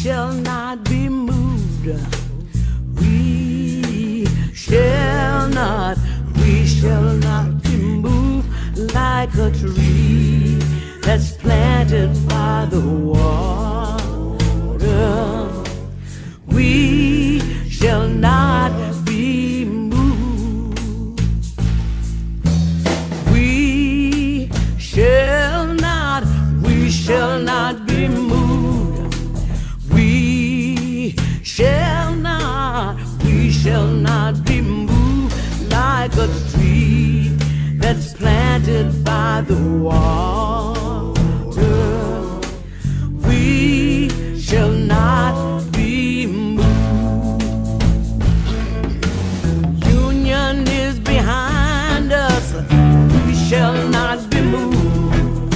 shall not be moved. We shall not be moved like a tree that's planted by the water. We shall not be moved. We shall not be moved. We shall not be moved like a tree that's planted by the water. We shall not be moved. Union is behind us. We shall not be moved.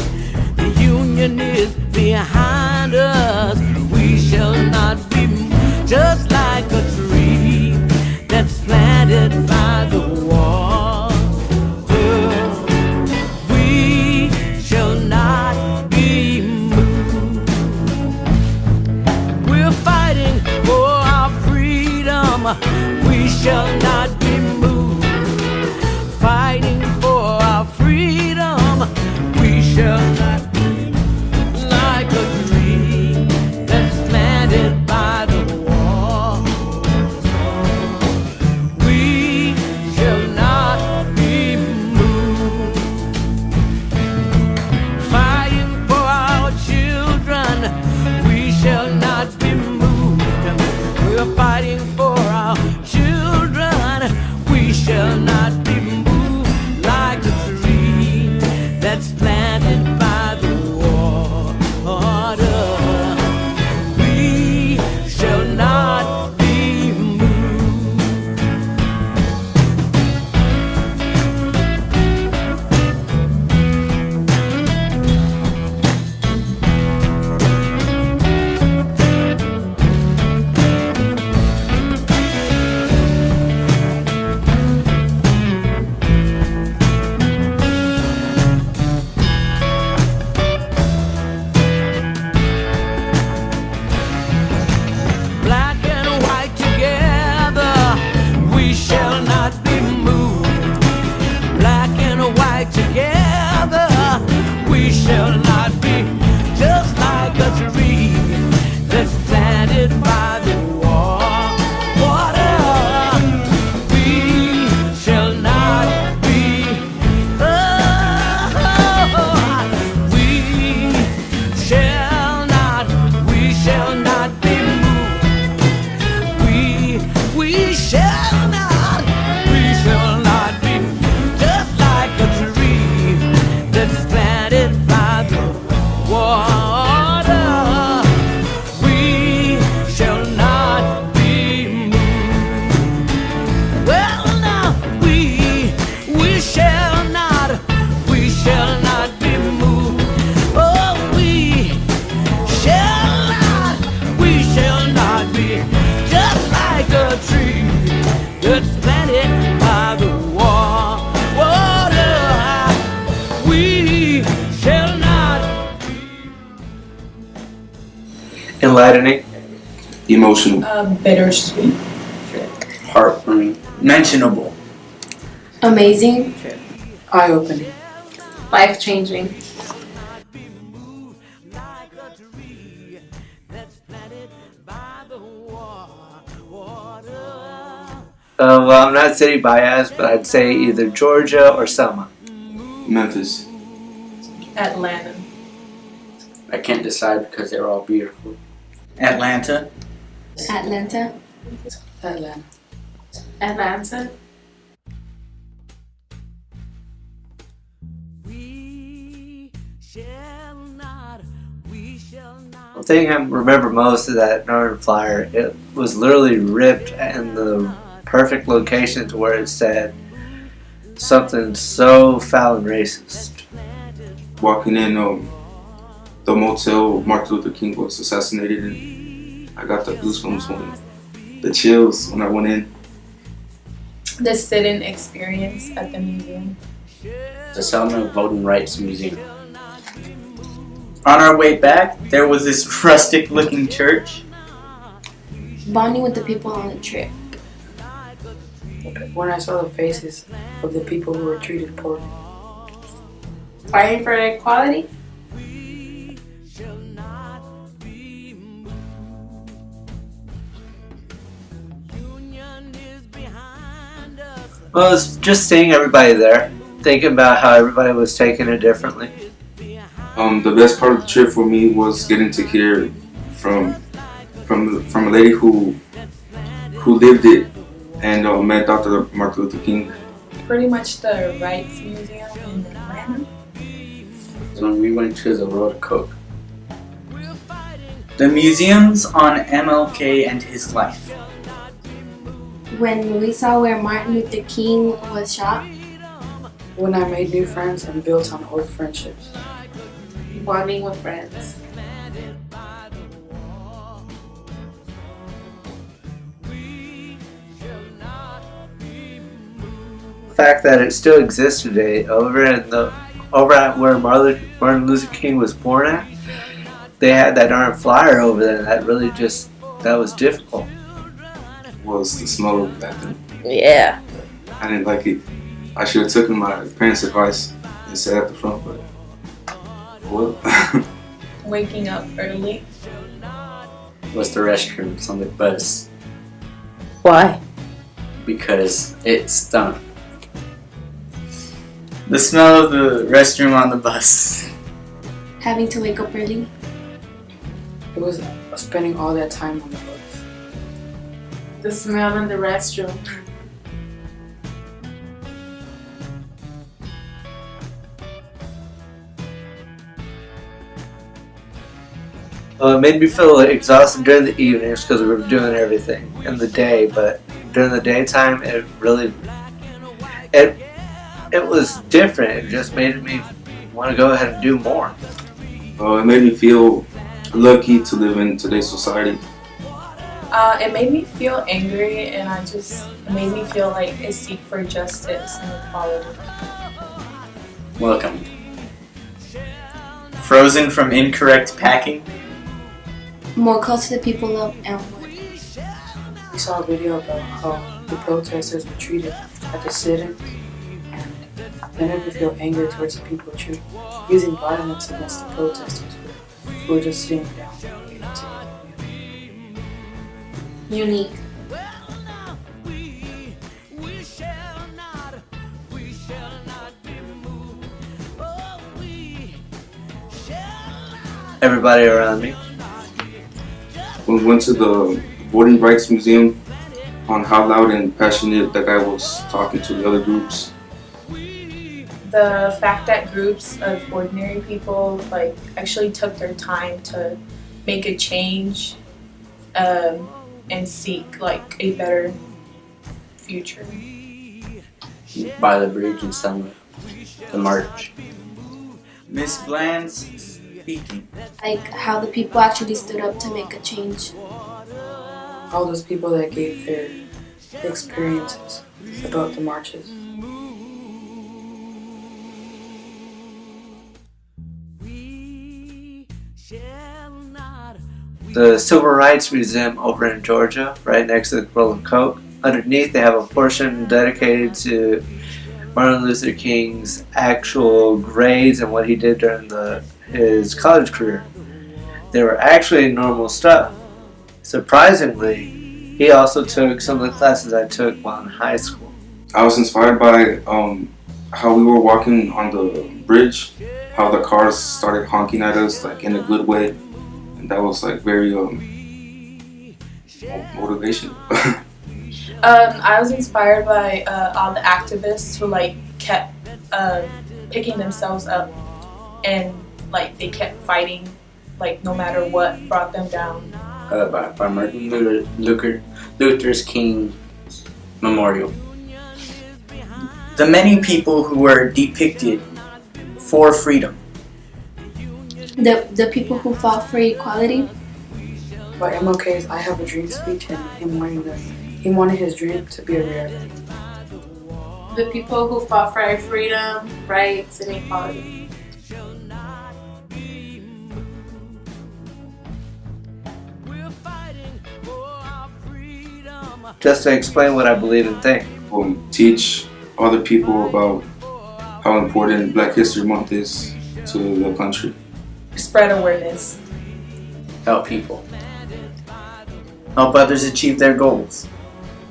The union is behind us. We shall not be moved. Just like a tree that's planted by the water. We shall not be moved. We're fighting for our freedom. We shall not be moved. Fighting for our freedom. We shall not be like a tree that's planted by the water. We shall not be moved. Fighting for our children. We shall not be moved. We're fighting for our children. We shall not be moved like a tree that's planted by the water. We shall not be moved. Black and white together, we shall not be moved. Black and white together, we shall not be just like a tree that's planted by the water. We shall not be. We shall not be moved. We shall not be just like a tree that's planted by the water. We shall not be moved. Well, now we shall not be moved. Oh, we shall not be just like a tree that's planted by the water. We shall not. Enlightening. Emotional. Bittersweet. Heartwarming. Mentionable. Amazing. Eye-opening. Life-changing. Well, I'm not city biased, but I'd say either Georgia or Selma. Memphis. Atlanta. I can't decide because they're all beautiful. Atlanta. Atlanta. Atlanta. Atlanta. The thing I remember most of that Northern Flyer, it was literally ripped in the perfect location to where it said something so foul and racist. Walking in the motel Martin Luther King was assassinated in, I got the goosebumps the chills when I went in. The sit-in experience at the museum. The Selma Voting Rights Museum. On our way back, there was this rustic looking church Bonding with the people on the trip. When I saw the faces of the people who were treated poorly. Fighting for equality. Well, it's just seeing everybody there, thinking about how everybody was taking it differently. The best part of the trip for me was getting to hear from a lady who lived it and met Dr. Martin Luther King. Pretty much the Rights Museum in Atlanta. So when we went to the World of Coke, The museums on MLK and his life. When we saw where Martin Luther King was shot. When I made new friends and built on old friendships. Bonding with friends. The fact that it still exists today over at where Martin Luther King was born at, they had that darn flyer over there. That really that was difficult. Was the smell of the bathroom. Yeah. I didn't like it. I should have taken my parents' advice and sat at the front, but well. Waking up early. was the restrooms on the bus Why? because it stunk. The smell of the restroom on the bus. Having to wake up early. It was spending all that time on the bus. The smell in the restroom. It made me feel exhausted during the evenings because we were doing everything in the day, but during the daytime, it was different. It just made me want to go ahead and do more. It made me feel lucky to live in today's society. It made me feel angry, and it made me feel like I seek for justice and equality. Welcome. Frozen from incorrect packing. More close to the people of Elmwood. We saw a video about how the protesters were treated at the sit-in, and that made me feel anger towards the people using violence against the protesters who were just sitting down waiting to get their meal. Unique. Everybody around me. When we went to the Voting Rights Museum, on how loud and passionate that guy was talking to the other groups. The fact that groups of ordinary people actually took their time to make a change and seek a better future. By the bridge and some the march. Miss Bland's speaking. Like how the people actually stood up to make a change. All those people that gave their experiences about the marches. The Civil Rights Museum over in Georgia, right next to the World of Coke. Underneath, they have a portion dedicated to Martin Luther King's actual grades and what he did during his college career. They were actually normal stuff. Surprisingly, he also took some of the classes I took while in high school. I was inspired by how we were walking on the bridge, how the cars started honking at us in a good way, and that was very motivation. I was inspired by all the activists who kept picking themselves up and they kept fighting no matter what brought them down. By Martin Luther King Memorial. The many people who were depicted for freedom. The people who fought for equality. By MLK's I Have a Dream speech and him wanted his dream to be a reality. The people who fought for our freedom, rights, and equality. just to explain what I believe and think. Teach other people about how important Black History Month is to the country. Spread awareness. Help people. Help others achieve their goals.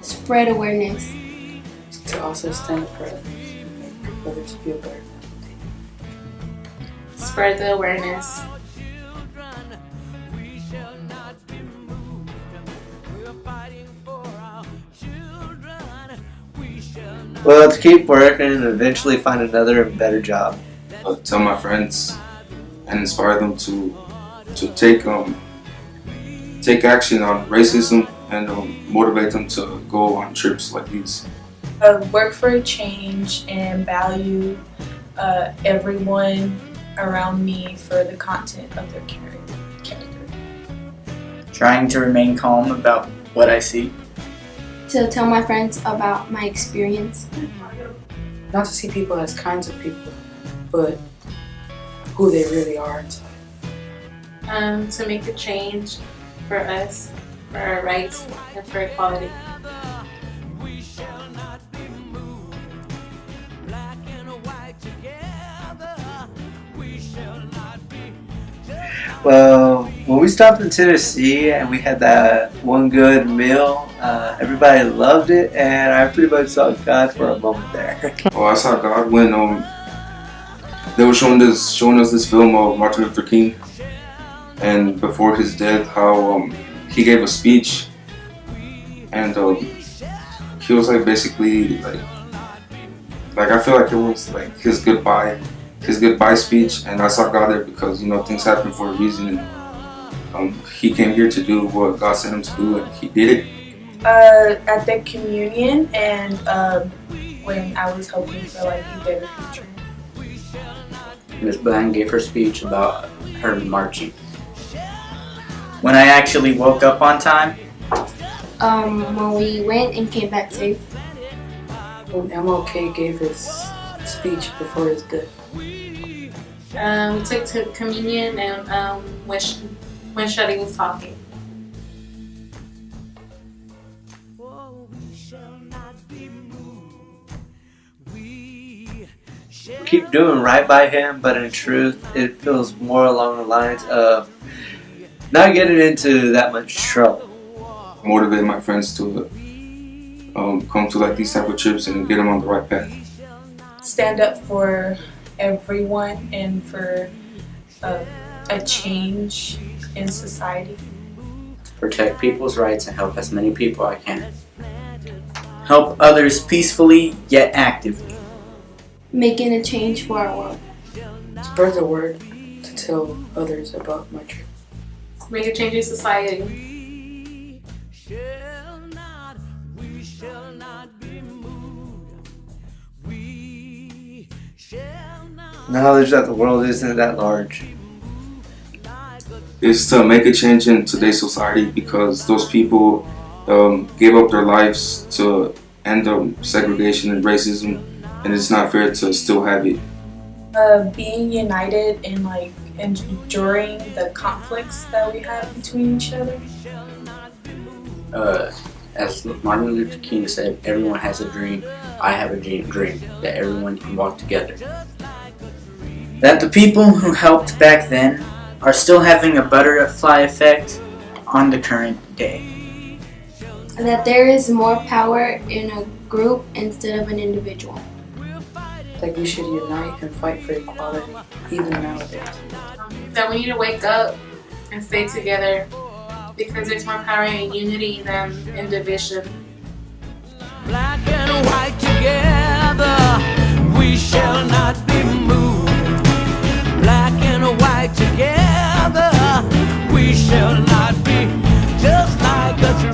Spread awareness. To also stand up for others and make others feel better than they do. Spread the awareness. Well, to keep working and eventually find another and better job. Tell my friends and inspire them to take action on racism and motivate them to go on trips like these. Work for a change and value everyone around me for the content of their character. Trying to remain calm about what I see. To tell my friends about my experience. Not to see people as kinds of people, but who they really are inside. To make a change for us, for our rights, and for equality. Well, when we stopped in Tennessee and we had that one good meal, everybody loved it, and I pretty much saw God for a moment there. Oh, I saw God when they were showing us this film of Martin Luther King, and before his death, how he gave a speech, and he was like basically like I feel like it was like his goodbye speech, and I saw God there because things happen for a reason, and he came here to do what God sent him to do, and he did it. At the communion and when I was hoping for like a better future. Ms. Bland gave her speech about her marching. When I actually woke up on time. When we went and came back safe. When MLK gave his speech before his death. We took to communion and when Shuddy was talking. Keep doing right by him, but in truth, it feels more along the lines of not getting into that much trouble. Motivate my friends to come to like these type of trips and get them on the right path. Stand up for everyone and for a change in society. Protect people's rights and help as many people I can. Help others peacefully yet actively. Making a change for our world. Spread the word to tell others about my trip. Make a change in society. Knowledge that the world isn't that large. Is to make a change in today's society because those people gave up their lives to end segregation and racism, and it's not fair to still have it. Being united and like enduring the conflicts that we have between each other. As Martin Luther King said, everyone has a dream. I have a dream that everyone can walk together. That the people who helped back then are still having a butterfly effect on the current day. That there is more power in a group instead of an individual. Like we should unite and fight for equality, even nowadays. That we need to wake up and stay together because there's more power in unity than in division. Black and white together, we shall not be moved. Black and white together, we shall not be just like a